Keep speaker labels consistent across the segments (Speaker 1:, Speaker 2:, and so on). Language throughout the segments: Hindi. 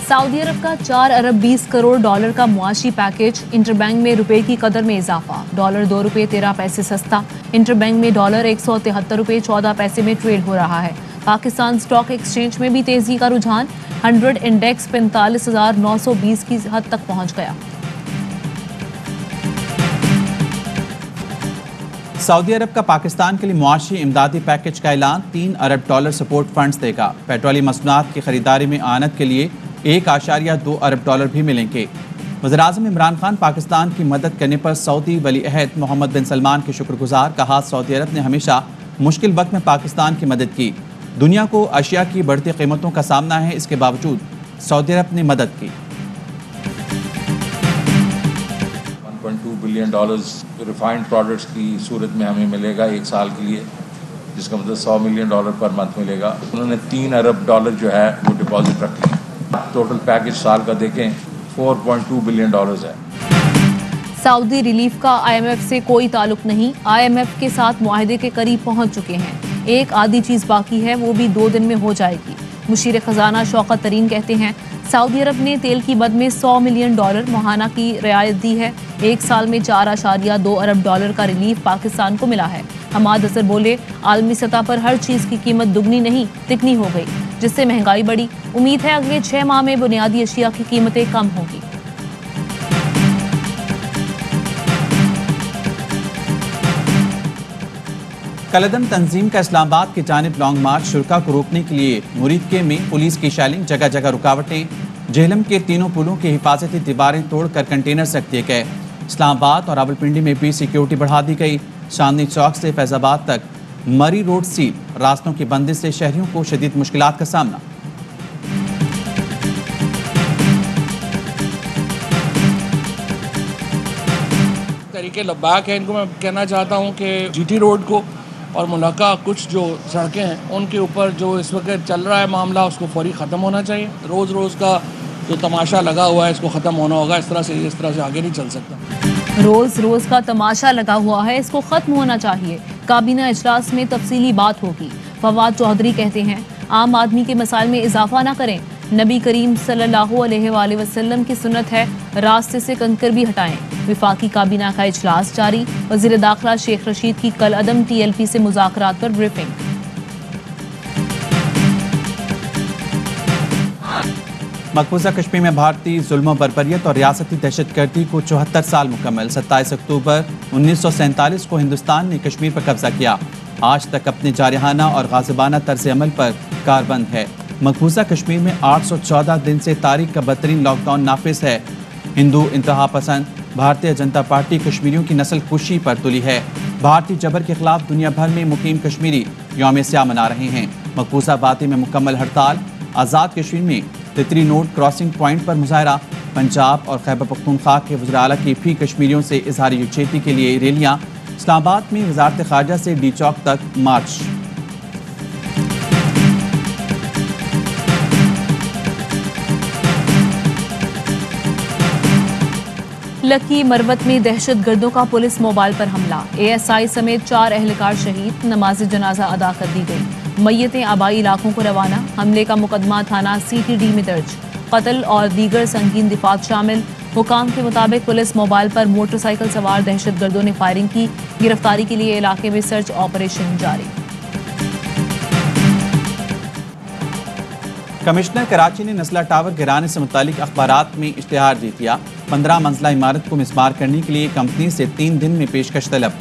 Speaker 1: सऊदी अरब का 4 अरब 20 करोड़ डॉलर का मुआशी पैकेज। इंटरबैंक में रुपए की कदर में इजाफा, डॉलर 2 रुपए 13 पैसे सस्ता। इंटरबैंक में डॉलर 173 रुपए 14 पैसे में ट्रेड हो रहा है। पाकिस्तान स्टॉक एक्सचेंज में भी तेजी का रुझान, 100 इंडेक्स 45,920 की हद तक पहुंच गया।
Speaker 2: सऊदी अरब का पाकिस्तान के लिए मुआशी इमदादी पैकेज का ऐलान, 3 अरब डॉलर सपोर्ट फंड्स देगा। पेट्रोलियम मसनूआत की खरीदारी में आनत के लिए 1.2 अरब डॉलर भी मिलेंगे। वज़ीर-ए-आज़म इमरान खान पाकिस्तान की मदद करने पर सऊदी वली अहद मोहम्मद बिन सलमान के शुक्रगुजार। कहा, सऊदी अरब ने हमेशा मुश्किल वक्त में पाकिस्तान की मदद की। दुनिया को अशिया की बढ़ती कीमतों का सामना है, इसके बावजूद सऊदी अरब ने मदद की।
Speaker 3: $1.2 बिलियन रिफाइंड प्रोडक्ट्स की सूरत में हमें मिलेगा 1 साल के लिए, जिसका मतलब $100 मिलियन पर मंथ मिलेगा। उन्होंने 3 अरब डॉलर जो है वो डिपॉजिट रख लिया। टोटल पैकेज साल का देखें $4.2 बिलियन है।
Speaker 1: सऊदी रिलीफ का IMF से कोई ताल्लुक नहीं, IMF के साथ मुआहदे के करीब पहुंच चुके हैं। एक आधी चीज बाकी है, वो भी 2 दिन में हो जाएगी। मुशीर खजाना शौकत तरीन कहते हैं, सऊदी अरब ने तेल की मद में $100 मिलियन मुहाना की रियायत दी है। 1 साल में 4.2 अरब डॉलर का रिलीफ पाकिस्तान को मिला है। हमाद असर बोले, आलमी सतह पर हर चीज की कीमत दुगनी नहीं तिगनी हो गई, जिससे महंगाई बढ़ी। उम्मीद है अगले 6 माह में बुनियादी अशिया की कीमतें कम होगी।
Speaker 2: कलदम तंजीम का इस्लामाबाद की जानिब लॉन्ग मार्च, शुरा को रोकने के लिए मुरीदके में पुलिस की शैलिंग, जगह जगह रुकावटें। जेहलम के तीनों पुलों की हिफाजती दीवारें तोड़कर कंटेनर रख दिए गए। इस्लामाबाद और रावलपिंडी में भी सिक्योरिटी बढ़ा दी गई। चांदनी चौक से फैजाबाद तक मरी रोड सील, रास्तों की बंदिश से शहरियों को शदीद मुश्किलात का सामना।
Speaker 4: तरीके लब्बाक है, इनको मैं कहना चाहता हूँ कि GT रोड को और मुलाका कुछ जो सड़कें हैं उनके ऊपर जो इस वक्त चल रहा है मामला, उसको फौरी ख़त्म होना चाहिए। रोज़ रोज़ का जो तमाशा लगा हुआ है इसको ख़त्म होना होगा। इस तरह से आगे नहीं चल सकता।
Speaker 1: रोज़ रोज़ का तमाशा लगा हुआ है, इसको ख़त्म होना चाहिए। काबीना इजलास में तफसीली बात होगी। फवाद चौधरी कहते हैं, आम आदमी के मसाइल में इजाफा ना करें। नबी करीम सल्लल्लाहु अलैहि वसल्लम की सुन्नत है, रास्ते से कंकर भी हटाएं। विफाकी काबीना का इजलास जारी। वज़ीर दाखिला शेख रशीद की कल अदम TLP से मुज़ाकरात पर ब्रीफिंग।
Speaker 2: मकबूजा कश्मीर में भारतीय जुल्म बरबरियत और रियासती दहशतगर्दी को 74 साल मुकम्मल। 27 अक्टूबर 1947 को हिंदुस्तान ने कश्मीर पर कब्जा किया। आज तक अपने जारहाना और गाज़िबाना तर्ज अमल पर कारबंद है। मकबूजा कश्मीर में 814 दिन से तारीख का बदतरीन लॉकडाउन नाफिज है। हिंदू इंतहा पसंद भारतीय जनता पार्टी कश्मीरियों की नस्ल कुशी पर तुली है। भारतीय जबर के खिलाफ दुनिया भर में मुकीम कश्मीरी यौम स्याह मना रहे हैं। मकबूजा वादी में मुकम्मल हड़ताल। आज़ाद कश्मीर में तितरी नोट क्रॉसिंग पॉइंट पर मुजाहरा। पंजाब और खैबर पख्तूनख्वा के वज़ीर आला की भी कश्मीरियों से इजहार यकजहती के लिए रैलियां। इस्लामाबाद में वज़ारत ख़ारजा से डी चौक तक मार्च।
Speaker 1: लकी मरवत में दहशतगर्दों का पुलिस मोबाइल पर हमला। ASI समेत 4 अहलकार शहीद। नमाज जनाजा अदा कर दी गई। मय्यतें आबाई इलाकों को रवाना। हमले का मुकदमा थाना CTD में दर्ज। कत्ल और दीगर संगीन दिफात शामिल। हुकाम के मुताबिक पुलिस मोबाइल पर मोटरसाइकिल सवार दहशतगर्दों ने फायरिंग की। गिरफ्तारी के लिए इलाके में सर्च ऑपरेशन जारी।
Speaker 2: कमिश्नर कराची ने नस्ला टावर गिराने से मुतालिक अखबारात में इश्तिहार दे दिया। 15 मंजिला इमारत को मिसमार करने के लिए कंपनी से 3 दिन में पेशकश तलब।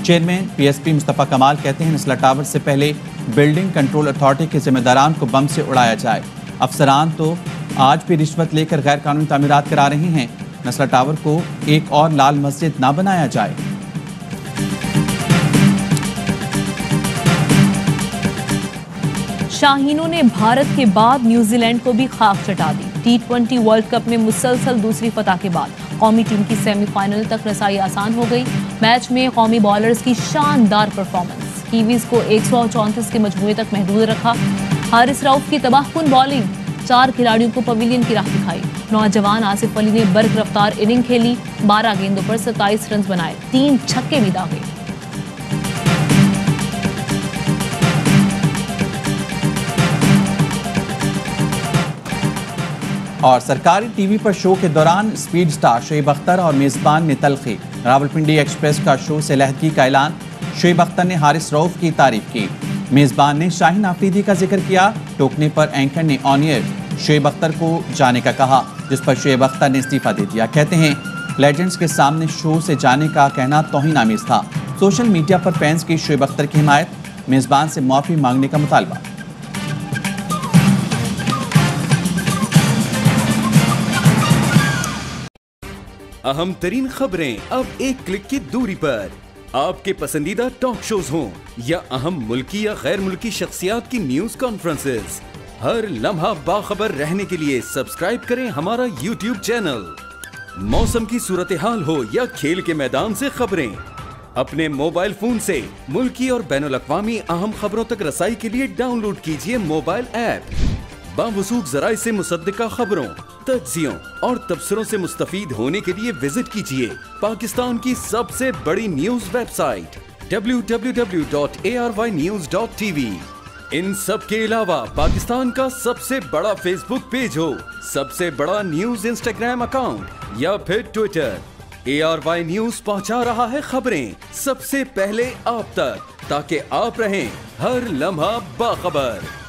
Speaker 2: चेयरमैन PSP मुस्तफ़ा कमाल कहते हैं, नस्ला टावर से पहले बिल्डिंग कंट्रोल अथॉरिटी के जिम्मेदारान को बम से उड़ाया जाए। अफसरान तो आज भी रिश्वत लेकर गैर कानूनी तामीरात करा रहे हैं। नस्ला टावर को एक और लाल मस्जिद ना बनाया जाए।
Speaker 1: शाहीनों ने भारत के बाद न्यूजीलैंड को भी खाक चटा दी। T20 वर्ल्ड कप में मुसलसल दूसरी फतह के बाद कौमी टीम की सेमीफाइनल तक रसाई आसान हो गई। मैच में कौमी बॉलर्स की शानदार परफॉर्मेंस। कीवीज को 134 के मजमूए तक महदूद रखा। हारिस रऊफ की तबाहकुन बॉलिंग 4 खिलाड़ियों को पवेलियन की राह दिखाई। नौजवान आसिफ अली ने बर्क रफ्तार इनिंग खेली। 12 गेंदों पर 27 रन बनाए, 3 छक्के भी दागे।
Speaker 2: और सरकारी टीवी पर शो के दौरान स्पीड स्टार शोएब अख्तर और मेज़बान ने तलखी। रावलपिंडी एक्सप्रेस का शो से लहदगी का ऐलान। शोएब अख्तर ने हारिस रऊफ की तारीफ की। मेज़बान ने शाहीन आफरीदी का जिक्र किया। टोकने पर एंकर ने ऑन एयर शोएब अख्तर को जाने का कहा, जिस पर शोएब अख्तर ने इस्तीफा दे दिया। कहते हैं लेजेंड्स के सामने शो से जाने का कहना तौहीन आमेज था। सोशल मीडिया पर फैंस की शोएब अख्तर की हिमायत, मेज़बान से माफ़ी मांगने का मुतालबा।
Speaker 5: अहम तरीन खबरें अब एक क्लिक की दूरी पर। आपके पसंदीदा टॉक शोज हों या अहम मुल्की या गैर मुल्की शख्सियात की न्यूज कॉन्फ्रेंसेस, हर लम्हा बाखबर रहने के लिए सब्सक्राइब करें हमारा YouTube चैनल। मौसम की सूरत हाल हो या खेल के मैदान से खबरें, अपने मोबाइल फोन से मुल्की और बैनुल अक़वामी अहम खबरों तक रसाई के लिए डाउनलोड कीजिए मोबाइल ऐप। बावसूख ज़राए से मुसद्दिका खबरों, तज्ज़ियों और तबसरों से मुस्तफ़ीद होने के लिए विजिट कीजिए पाकिस्तान की सबसे बड़ी न्यूज वेबसाइट www.arYnews.tv। इन सब के अलावा पाकिस्तान का सबसे बड़ा फेसबुक पेज हो, सबसे बड़ा न्यूज इंस्टाग्राम अकाउंट या फिर ट्विटर, ARY न्यूज पहुंचा रहा है खबरें सबसे पहले आप तक, ताकि आप रहें हर लम्हा बाखबर।